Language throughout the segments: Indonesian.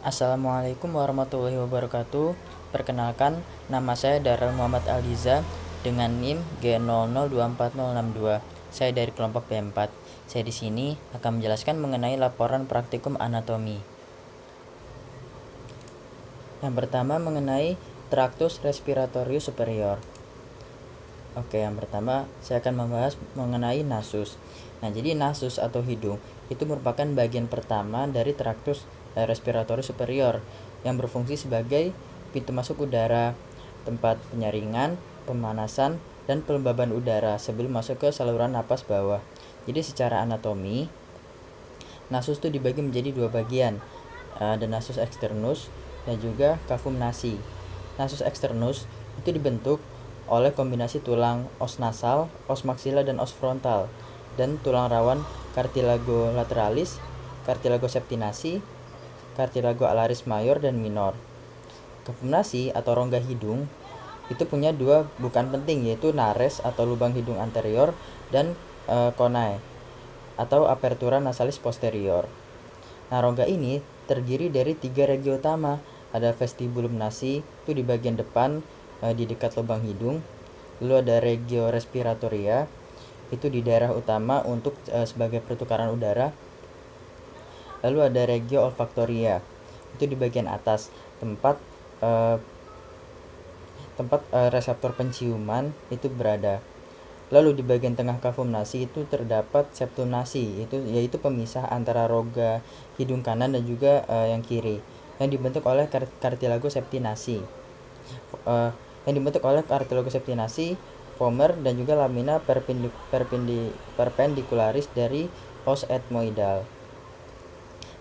Assalamualaikum warahmatullahi wabarakatuh. Perkenalkan, nama saya Darul Muhammad Aliza dengan NIM G002462. Saya dari kelompok B4. Saya di sini akan menjelaskan mengenai laporan praktikum anatomi. Yang pertama mengenai Tractus respiratorius superior. Oke, yang pertama saya akan membahas mengenai nasus. Nah, jadi nasus atau hidung itu merupakan bagian pertama dari Tractus respiratorius superior yang berfungsi sebagai pintu masuk udara, tempat penyaringan, pemanasan, dan pelembaban udara sebelum masuk ke saluran napas bawah. Jadi secara anatomi, nasus itu dibagi menjadi dua bagian. Ada nasus externus dan juga cavum nasi. Nasus externus itu dibentuk oleh kombinasi tulang os nasal, os maxilla, dan os frontal, dan tulang rawan cartilago lateralis, cartilago septinasi, cartilago alaris mayor dan minor. Cavum nasi atau rongga hidung itu punya dua bukan penting, yaitu nares atau lubang hidung anterior dan conae atau apertura nasalis posterior. Nah, rongga ini terdiri dari tiga regi utama. Ada vestibulum nasi itu di bagian depan di dekat lubang hidung. Lalu ada regio respiratoria itu di daerah utama untuk sebagai pertukaran udara. Lalu ada regio olfaktoria itu di bagian atas tempat reseptor penciuman itu berada. Lalu di bagian tengah cavum nasi itu terdapat septum nasi, yaitu pemisah antara rongga hidung kanan dan juga yang kiri, yang dibentuk oleh cartilago septinasi. Vomer dan juga lamina perpendicularis dari os ethmoidal.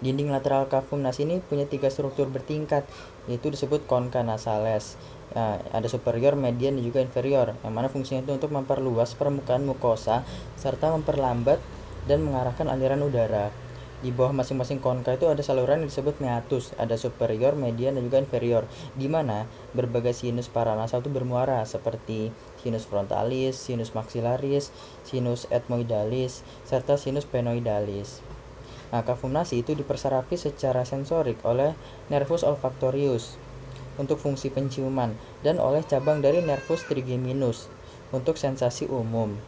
Dinding lateral cavum nasi ini punya tiga struktur bertingkat, yaitu disebut concha nasales. Ada superior, median, dan juga inferior, yang mana fungsinya itu untuk memperluas permukaan mukosa serta memperlambat dan mengarahkan aliran udara. Di bawah masing-masing konka itu ada saluran yang disebut meatus, ada superior, median, dan juga inferior, di mana berbagai sinus paranasal itu bermuara seperti sinus frontalis, sinus maxillaris, sinus ethmoidalis, serta sinus penoidalis. Nah, cavum nasi itu dipersarafi secara sensorik oleh nervus olfactorius untuk fungsi penciuman dan oleh cabang dari nervus trigeminus untuk sensasi umum.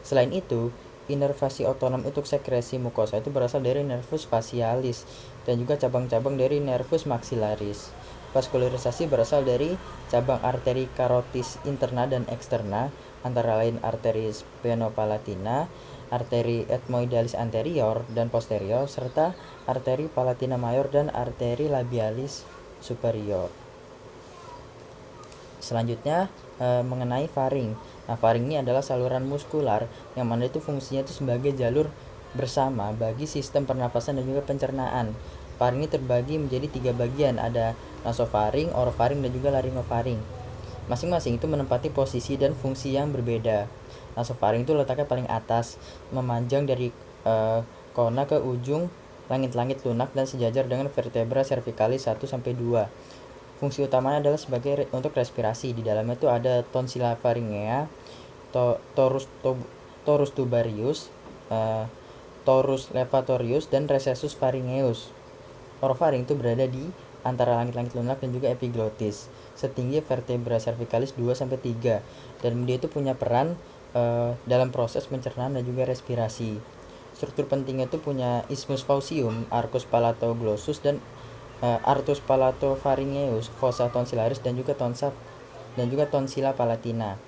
Selain itu, inervasi otonom untuk sekresi mukosa itu berasal dari nervus facialis dan juga cabang-cabang dari nervus maxillaris. Vaskularisasi berasal dari cabang arteri carotis interna dan eksterna, antara lain arteri spenopalatina, arteri ethmoidalis anterior dan posterior, serta arteri palatina mayor dan arteri labialis superior. Selanjutnya mengenai faring. Nah, faring ini adalah saluran muskular yang mana itu fungsinya itu sebagai jalur bersama bagi sistem pernapasan dan juga pencernaan. Faring ini terbagi menjadi tiga bagian, ada nasofaring, orofaring, dan juga laryngofaring. Masing-masing itu menempati posisi dan fungsi yang berbeda. Nasofaring itu letaknya paling atas, memanjang dari kona ke ujung langit-langit lunak dan sejajar dengan vertebra cervicalis 1 sampai 2. Fungsi utamanya adalah sebagai untuk respirasi. Di dalamnya itu ada tonsilla pharyngea, torus tubarius, torus levatorius, dan recessus pharyngeus. Orofaring itu berada di antara langit-langit lunak dan juga epiglotis, setinggi vertebra cervicalis 2 sampai 3, dan dia itu punya peran dalam proses pencernaan dan juga respirasi. Struktur pentingnya itu punya isthmus faucium, arcus palatoglossus, dan artus palatopharyngeus, fossa tonsillaris, dan juga tonsilla palatina.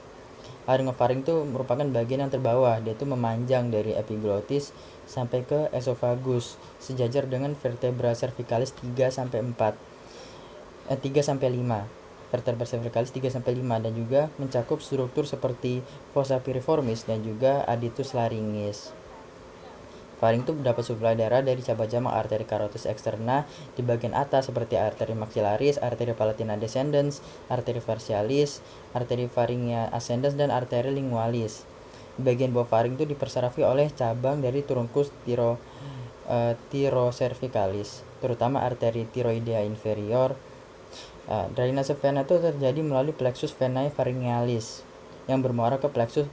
Laryngofaring itu merupakan bagian yang terbawah, dia itu memanjang dari epiglotis sampai ke esophagus, sejajar dengan vertebra cervicalis 3 sampai 5. Vertebra cervicalis 3 sampai 5 dan juga mencakup struktur seperti fossa piriformis dan juga adductus laryngis. Faring itu mendapat suplai darah dari cabang-cabang arteri carotis eksterna di bagian atas seperti arteri maxillaris, arteri palatina descendens, arteri facialis, arteri pharyngea ascendens, dan arteri lingualis. Di bagian bawah faring itu dipersarafi oleh cabang dari truncus thyrocervicalis, terutama arteri thyroidea inferior. Drainase vena itu terjadi melalui plexus venae pharyngealis yang bermuara ke plexus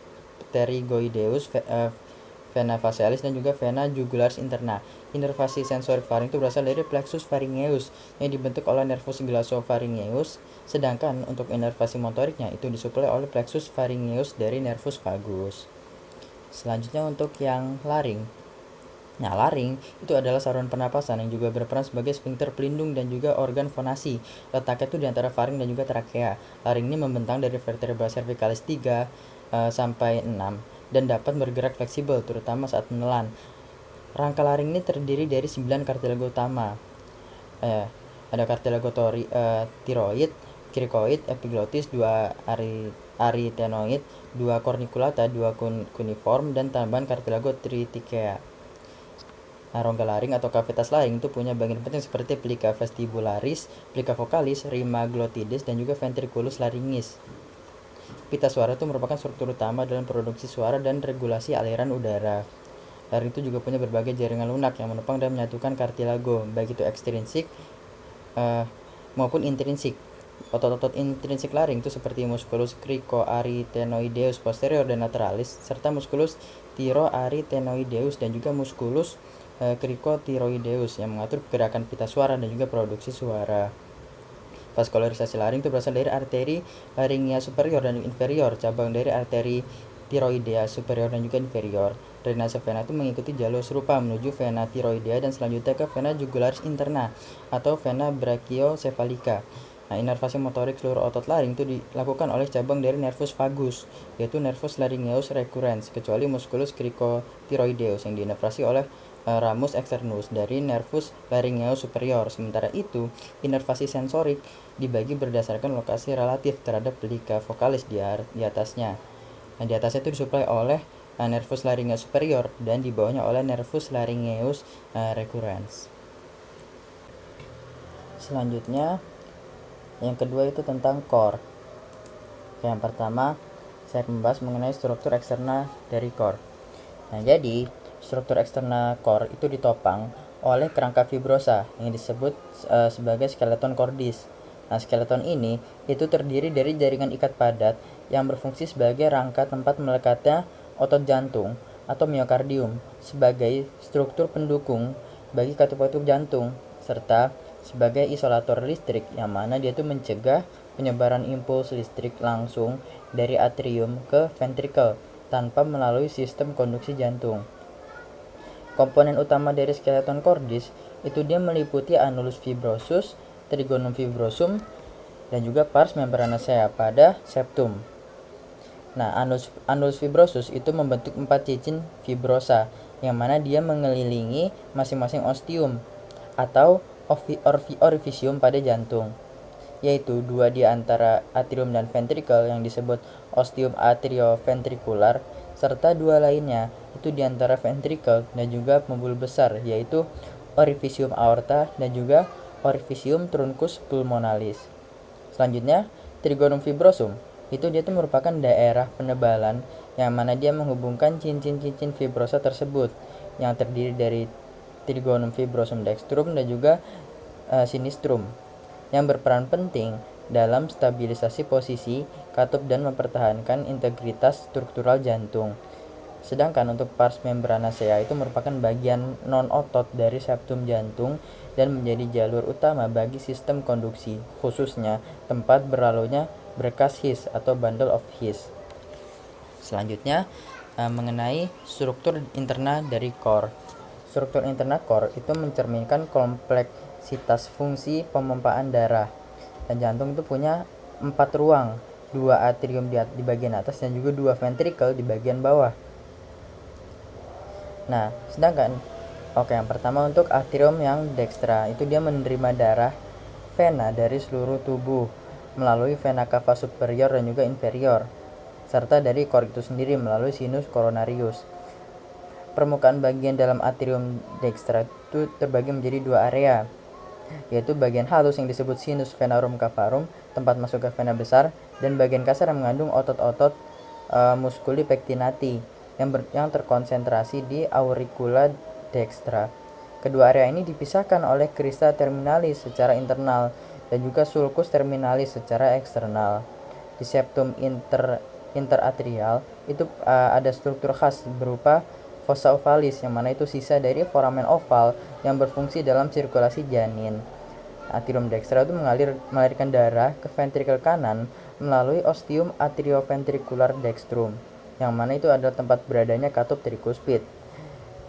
pterygoideus vena facialis, dan juga vena jugularis interna. Inervasi sensorik faring itu berasal dari plexus pharyngeus yang dibentuk oleh nervus glossopharyngeus, sedangkan untuk inervasi motoriknya itu disuplai oleh plexus pharyngeus dari nervus vagus. Selanjutnya untuk yang laring. Nah, laring itu adalah saluran pernapasan yang juga berperan sebagai sphincter pelindung dan juga organ fonasi. Letaknya itu di antara faring dan juga trakea. Laring ini membentang dari vertebra cervicalis 3 sampai 6 dan dapat bergerak fleksibel terutama saat menelan. Rangka laring ini terdiri dari 9 kartilago utama. Ada kartilago tiroid, krikoid, epiglottis, 2 arytenoid, 2 corniculata, 2 cuneiform, dan tambahan kartilago triticea. Nah, rongga laring atau kavitas laring itu punya bagian penting seperti plica vestibularis, plica vocalis, rima glottidis, dan juga ventriculus laringis. Pita suara itu merupakan struktur utama dalam produksi suara dan regulasi aliran udara. Laring itu juga punya berbagai jaringan lunak yang menopang dan menyatukan kartilago, baik itu ekstrinsik maupun intrinsik. Otot-otot intrinsik laring itu seperti musculus cricoarytenoideus posterior dan lateralis, serta musculus thyroarytenoideus dan juga musculus cricotiroideus yang mengatur gerakan pita suara dan juga produksi suara. Vaskularisasi laring itu berasal dari arteri laringia superior dan inferior, cabang dari arteri tiroidea superior dan juga inferior. Drainase vena itu mengikuti jalur serupa menuju vena tiroidea dan selanjutnya ke vena jugularis interna atau vena brachiocephalica. Nah, inervasi motorik seluruh otot laring itu dilakukan oleh cabang dari nervus vagus, yaitu nervus laryngeus recurrens, kecuali musculus cricotiroideus yang diinervasi oleh ramus externus dari nervus laryngeus superior. Sementara itu, inervasi sensorik dibagi berdasarkan lokasi relatif terhadap plica vocalis di atasnya. Nah, di atasnya itu disuplai oleh nervus laryngeus superior dan di bawahnya oleh nervus laryngeus recurrens. Selanjutnya, yang kedua itu tentang core. Yang pertama, saya membahas mengenai struktur eksterna dari core. Nah, jadi struktur eksterna core itu ditopang oleh kerangka fibrosa yang disebut sebagai skeleton cordis. Nah, skeleton ini itu terdiri dari jaringan ikat padat yang berfungsi sebagai rangka tempat melekatnya otot jantung atau miokardium sebagai struktur pendukung bagi katup-katup jantung, serta sebagai isolator listrik yang mana dia itu mencegah penyebaran impuls listrik langsung dari atrium ke ventricle tanpa melalui sistem konduksi jantung. Komponen utama dari skeleton cordis itu dia meliputi annulus fibrosus, trigonum fibrosum, dan juga pars membranacea pada septum. Nah, annulus fibrosus itu membentuk 4 cincin fibrosa yang mana dia mengelilingi masing-masing ostium atau orifisium pada jantung, yaitu 2 di antara atrium dan ventricle yang disebut ostium atrioventricular, serta 2 lainnya itu di antara ventricle dan juga pembuluh besar, yaitu orifisium aorta dan juga orifisium truncus pulmonalis. Selanjutnya, trigonum fibrosum itu dia merupakan daerah penebalan yang mana dia menghubungkan cincin-cincin fibrosa tersebut yang terdiri dari trigonum fibrosum dextrum dan juga sinistrum yang berperan penting dalam stabilisasi posisi katup dan mempertahankan integritas struktural jantung. Sedangkan untuk pars membranacea itu merupakan bagian non-otot dari septum jantung dan menjadi jalur utama bagi sistem konduksi, khususnya tempat berlalunya berkas His atau bundle of His. Selanjutnya mengenai struktur interna dari core. Struktur interna core itu mencerminkan kompleksitas fungsi pemompaan darah. Dan jantung itu punya 4 ruang, 2 atrium di bagian atas dan juga 2 ventricle di bagian bawah. Nah, sedangkan yang pertama untuk atrium yang dextra itu dia menerima darah vena dari seluruh tubuh melalui vena cava superior dan juga inferior, serta dari core itu sendiri melalui sinus coronarius. Permukaan bagian dalam atrium dextra itu terbagi menjadi 2 area, yaitu bagian halus yang disebut sinus venarum cavarum, tempat masuk ke vena besar, dan bagian kasar yang mengandung otot-otot musculi pectinati yang terkonsentrasi di auricula dextra. Kedua area ini dipisahkan oleh crista terminalis secara internal dan juga sulcus terminalis secara eksternal. Di septum interatrial itu ada struktur khas berupa fossa ovalis, yang mana itu sisa dari foramen oval yang berfungsi dalam sirkulasi janin. Atrium dextra itu melarikan darah ke ventrikel kanan melalui ostium atrioventricular dextrum, yang mana itu adalah tempat beradanya katup tricuspid.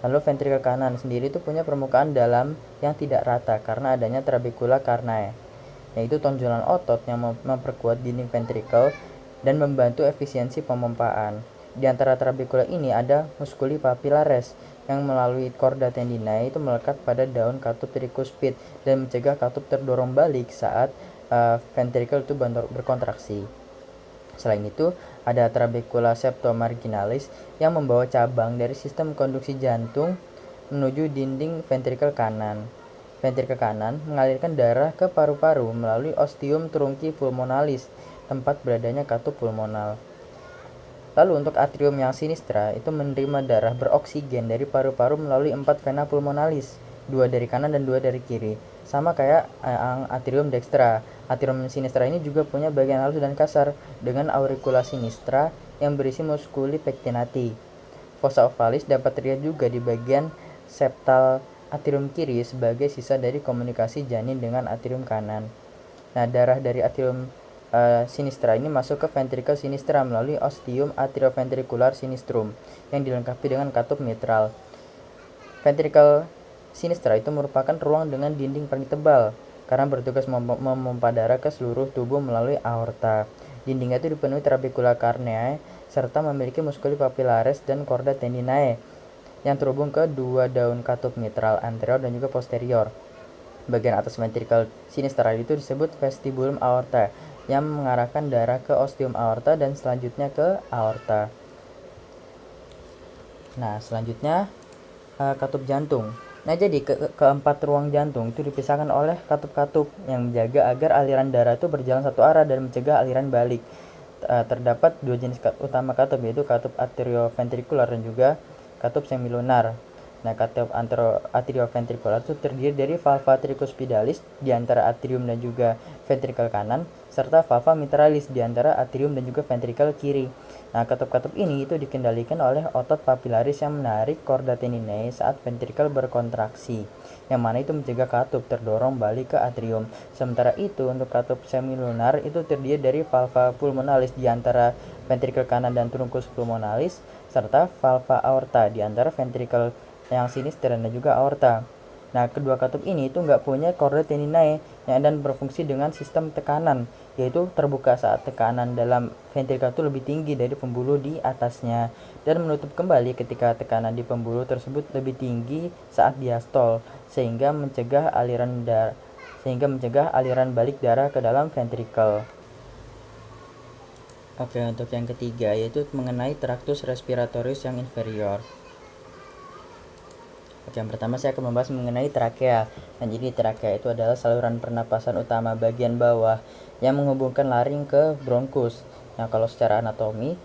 Lalu ventrikel kanan sendiri itu punya permukaan dalam yang tidak rata karena adanya trabecula carnae, yaitu tonjolan otot yang memperkuat dinding ventrikel dan membantu efisiensi pemompaan. Di antara trabecula ini ada musculi papillaris yang melalui chorda tendinae itu melekat pada daun katup tricuspid dan mencegah katup terdorong balik saat ventrikel itu berkontraksi. Selain itu, ada trabecula septomarginalis yang membawa cabang dari sistem konduksi jantung menuju dinding ventrikel kanan. Ventrikel kanan mengalirkan darah ke paru-paru melalui ostium trunci pulmonalis, tempat beradanya katup pulmonal. Lalu untuk atrium yang sinistra itu menerima darah beroksigen dari paru-paru melalui 4 vena pulmonalis, 2 dari kanan dan 2 dari kiri. Sama kayak atrium dextra. Atrium sinistra ini juga punya bagian halus dan kasar dengan auricula sinistra yang berisi musculi pectinati. Fossa ovalis dapat terlihat juga di bagian septal atrium kiri sebagai sisa dari komunikasi janin dengan atrium kanan. Nah, darah dari atrium sinistra ini masuk ke ventrikel sinistra melalui ostium atrioventricular sinistrum yang dilengkapi dengan katup mitral. Ventrikel sinistra itu merupakan ruang dengan dinding paling tebal karena bertugas memompa darah ke seluruh tubuh melalui aorta. Dindingnya itu dipenuhi trabecula carneae serta memiliki musculi papillaris dan chorda tendinae yang terhubung ke 2 daun katup mitral anterior dan juga posterior. Bagian atas ventrikel sinistra itu disebut vestibulum aorta yang mengarahkan darah ke ostium aorta dan selanjutnya ke aorta. Nah, selanjutnya katup jantung. Nah, jadi keempat ruang jantung itu dipisahkan oleh katup-katup yang menjaga agar aliran darah itu berjalan satu arah dan mencegah aliran balik. Terdapat 2 jenis utama katup, yaitu katup atrioventricular dan juga katup semilunar. Nah, katup atrioventricular itu terdiri dari valva tricuspidalis di antara atrium dan juga ventrikel kanan, serta valva mitralis di antara atrium dan juga ventrikel kiri. Nah, katup-katup ini itu dikendalikan oleh otot papillaris yang menarik chorda tendinae saat ventrikel berkontraksi, yang mana itu mencegah katup terdorong balik ke atrium. Sementara itu, untuk katup semilunar itu terdiri dari valva pulmonalis di antara ventrikel kanan dan truncus pulmonalis, serta valva aorta di antara ventrikel yang sinistra dan juga aorta. Nah, kedua katup ini itu nggak punya chorda tendinae dan berfungsi dengan sistem tekanan, yaitu terbuka saat tekanan dalam ventrikel itu lebih tinggi dari pembuluh di atasnya dan menutup kembali ketika tekanan di pembuluh tersebut lebih tinggi saat diastol, sehingga mencegah aliran balik darah ke dalam ventrikel. Oke, untuk yang ketiga yaitu mengenai tractus respiratorius yang inferior. Oke, yang pertama saya akan membahas mengenai trakea. Nah, jadi trakea itu adalah saluran pernapasan utama bagian bawah yang menghubungkan laring ke bronkus. Nah, kalau secara anatomi,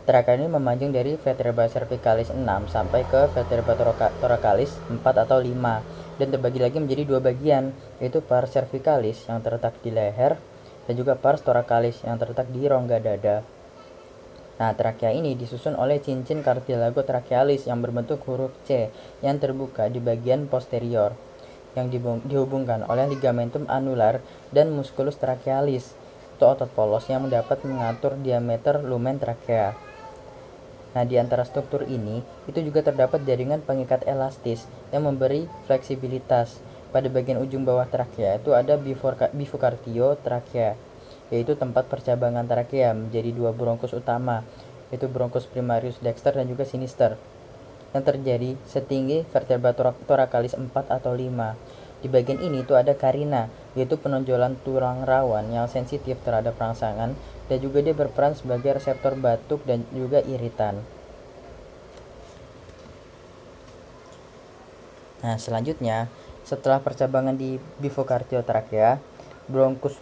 trakea ini memanjang dari vertebra cervicalis 6 sampai ke vertebra thoracalis 4 atau 5 dan terbagi lagi menjadi 2 bagian, yaitu pars cervicalis yang terletak di leher dan juga pars thoracalis yang terletak di rongga dada. Nah, trakea ini disusun oleh cincin cartilago trachealis yang berbentuk huruf C yang terbuka di bagian posterior, yang dihubungkan oleh ligamentum anular dan musculus trachealis, itu otot polos yang dapat mengatur diameter lumen trakea. Nah, di antara struktur ini, itu juga terdapat jaringan pengikat elastis yang memberi fleksibilitas. Pada bagian ujung bawah trakea itu ada bifurcatio trakea, yaitu tempat percabangan trakea menjadi 2 bronkus utama, yaitu bronkus primarius dexter dan juga sinister, yang terjadi setinggi vertebra thoracalis 4 atau 5. Di bagian ini itu ada carina, yaitu penonjolan tulang rawan yang sensitif terhadap rangsangan dan juga dia berperan sebagai reseptor batuk dan juga iritan. Nah, selanjutnya setelah percabangan di bifurcatio trakea, bronkus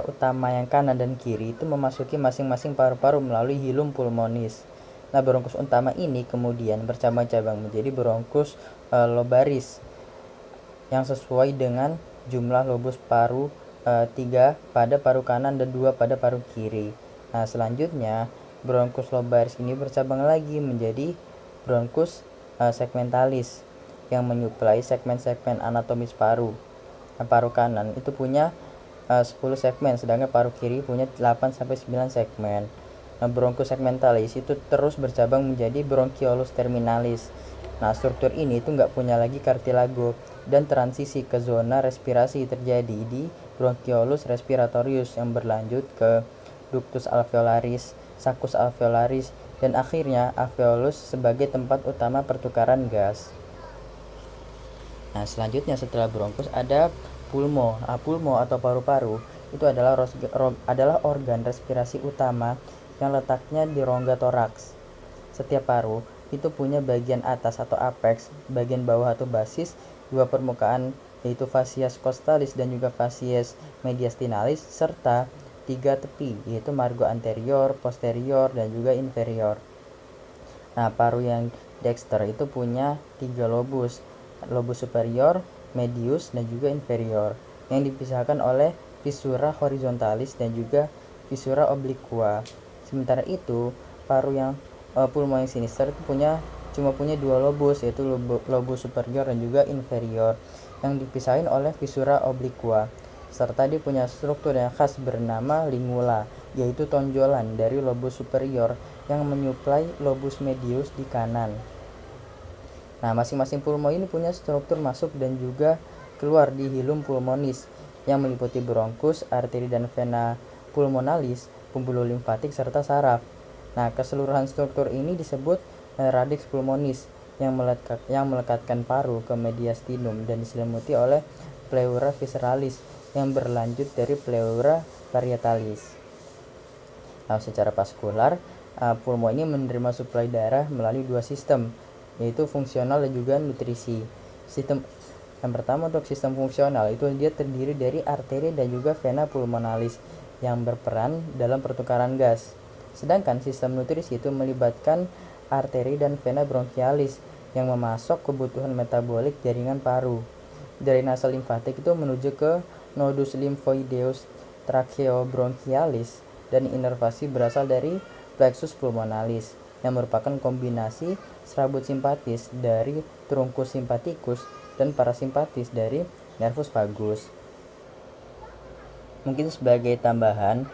utama yang kanan dan kiri itu memasuki masing-masing paru-paru melalui hilum pulmonis. Nah, bronkus utama ini kemudian bercabang-cabang menjadi bronkus lobaris yang sesuai dengan jumlah lobus paru 3 pada paru kanan dan 2 pada paru kiri. Nah, selanjutnya bronkus lobaris ini bercabang lagi menjadi bronkus segmentalis yang menyuplai segmen-segmen anatomis paru. Paru kanan itu punya 10 segmen, sedangkan paru kiri punya 8-9 segmen. Bronkus segmentalis itu terus bercabang menjadi bronchiolus terminalis. Nah, struktur ini itu nggak punya lagi kartilago dan transisi ke zona respirasi terjadi di bronchiolus respiratorius yang berlanjut ke ductus alveolaris, saccus alveolaris, dan akhirnya alveolus sebagai tempat utama pertukaran gas. Nah, selanjutnya setelah bronkus ada pulmo. Pulmo atau paru-paru itu adalah organ respirasi utama yang letaknya di rongga toraks. Setiap paru itu punya bagian atas atau apex, bagian bawah atau basis, dua permukaan yaitu facies costalis dan juga facies mediastinalis, serta 3 tepi yaitu margo anterior, posterior, dan juga inferior. Nah, paru yang dexter itu punya 3 lobus, lobus superior, medius, dan juga inferior, yang dipisahkan oleh fissura horizontalis dan juga fissura obliqua. Sementara itu, paru yang pulmo yang sinister itu cuma punya 2 lobus, yaitu lobus superior dan juga inferior, yang dipisahin oleh fissura obliqua. Serta dia punya struktur yang khas bernama lingula, yaitu tonjolan dari lobus superior yang menyuplai lobus medius di kanan. Nah, masing-masing pulmo ini punya struktur masuk dan juga keluar di hilum pulmonis yang meliputi bronkus, arteri dan vena pulmonalis, pembuluh limfatik, serta saraf. Nah, keseluruhan struktur ini disebut radix pulmonis yang melekatkan paru ke mediastinum dan diselimuti oleh pleura visceralis yang berlanjut dari pleura parietalis. Nah, secara vaskular, pulmo ini menerima suplai darah melalui 2 sistem, yaitu fungsional dan juga nutrisi. Sistem yang pertama untuk sistem fungsional itu dia terdiri dari arteri dan juga vena pulmonalis yang berperan dalam pertukaran gas. Sedangkan sistem nutrisi itu melibatkan arteri dan vena bronchialis yang memasok kebutuhan metabolik jaringan paru. Drainase limfatik itu menuju ke nodus lymphoideus tracheobronchialis dan inervasi berasal dari plexus pulmonalis yang merupakan kombinasi serabut simpatis dari trunkus simpaticus dan parasimpatis dari nervus vagus. Mungkin sebagai tambahan,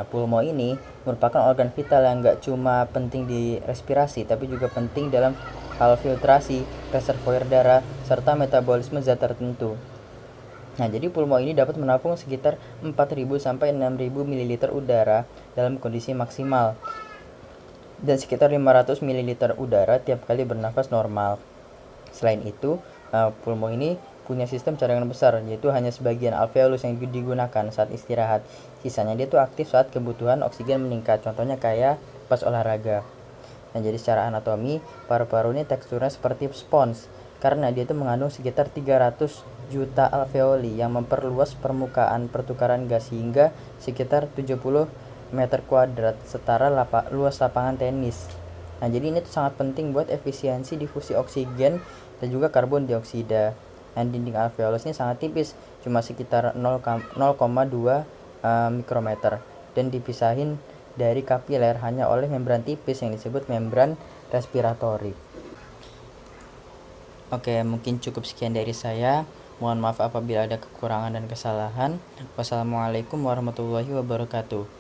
pulmo ini merupakan organ vital yang nggak cuma penting di respirasi, tapi juga penting dalam hal filtrasi, reservoir darah, serta metabolisme zat tertentu. Nah, jadi pulmo ini dapat menampung sekitar 4.000 sampai 6.000 ml udara dalam kondisi maksimal dan sekitar 500 ml udara tiap kali bernafas normal. Selain itu, pulmo ini punya sistem cadangan besar, yaitu hanya sebagian alveolus yang digunakan saat istirahat. Sisanya dia tuh aktif saat kebutuhan oksigen meningkat, contohnya kayak pas olahraga. Nah, jadi secara anatomi, paru-paru ini teksturnya seperti spons, karena dia tuh mengandung sekitar 300 juta alveoli yang memperluas permukaan pertukaran gas hingga sekitar 70 meter kuadrat, setara luas lapangan tenis. Nah, jadi ini tuh sangat penting buat efisiensi difusi oksigen dan juga karbon dioksida. Dan dinding alveolus ini sangat tipis, cuma sekitar 0,2 mikrometer, dan dipisahin dari kapiler hanya oleh membran tipis yang disebut membran respiratorik. Oke, mungkin cukup sekian dari saya. Mohon maaf apabila ada kekurangan dan kesalahan. Wassalamualaikum warahmatullahi wabarakatuh.